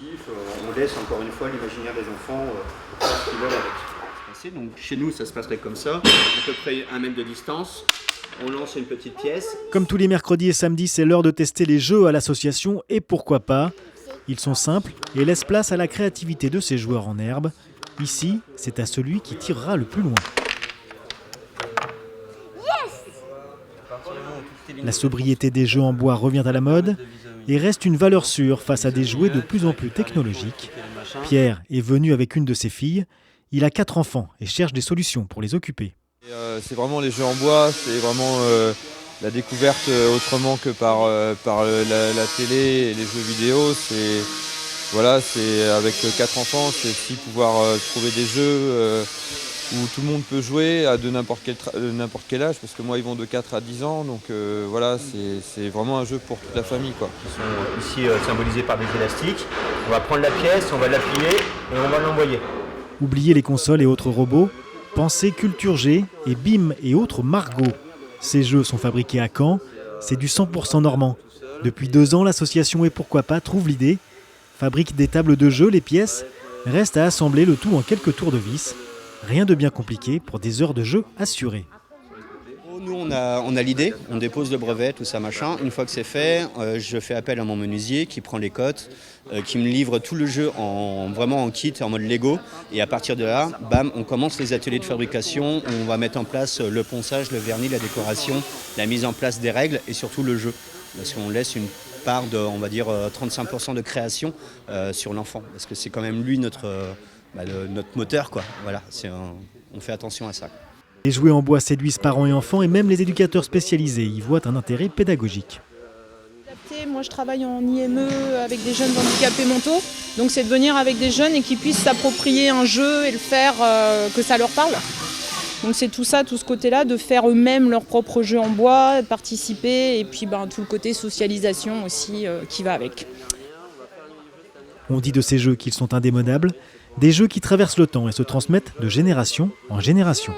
On laisse encore une fois l'imaginaire des enfants faire ce qu'ils veulent avec. Donc chez nous, ça se passerait comme ça, à peu près 1 mètre de distance. On lance une petite pièce. Comme tous les mercredis et samedis, c'est l'heure de tester les jeux à l'association et pourquoi pas. Ils sont simples et laissent place à la créativité de ces joueurs en herbe. Ici, c'est à celui qui tirera le plus loin. La sobriété des jeux en bois revient à la mode et reste une valeur sûre face à des jouets de plus en plus technologiques. Pierre est venu avec une de ses filles. Il a 4 enfants et cherche des solutions pour les occuper. C'est vraiment les jeux en bois, c'est vraiment la découverte autrement que par la télé et les jeux vidéo. C'est avec 4 enfants, c'est aussi pouvoir trouver des jeux où tout le monde peut jouer de n'importe quel âge, parce que moi ils vont de 4 à 10 ans, donc c'est vraiment un jeu pour toute la famille, quoi. Ils sont ici symbolisés par des élastiques. On va prendre la pièce, on va l'appuyer et on va l'envoyer. Oubliez les consoles et autres robots, pensez Culture G et BIM et autres Margot. Ces jeux sont fabriqués à Caen, c'est du 100% normand. Depuis 2 ans, l'association Et Pourquoi Pas trouve l'idée, fabrique des tables de jeu, les pièces, reste à assembler le tout en quelques tours de vis. Rien de bien compliqué pour des heures de jeu assurées. Nous, on a l'idée, on dépose le brevet, tout ça, machin. Une fois que c'est fait, je fais appel à mon menuisier qui prend les cotes, qui me livre tout le jeu vraiment en kit, en mode Lego. Et à partir de là, bam, on commence les ateliers de fabrication. On va mettre en place le ponçage, le vernis, la décoration, la mise en place des règles et surtout le jeu. Parce qu'on laisse une part de, on va dire, 35% de création sur l'enfant. Parce que c'est quand même lui notre moteur, quoi. Voilà, on fait attention à ça. Les jouets en bois séduisent parents et enfants et même les éducateurs spécialisés y voient un intérêt pédagogique. Moi je travaille en IME avec des jeunes handicapés mentaux, donc c'est de venir avec des jeunes et qu'ils puissent s'approprier un jeu et le faire, que ça leur parle. Donc c'est tout ça, tout ce côté-là, de faire eux-mêmes leur propre jeu en bois, de participer et puis tout le côté socialisation aussi qui va avec. On dit de ces jeux qu'ils sont indémodables, des jeux qui traversent le temps et se transmettent de génération en génération.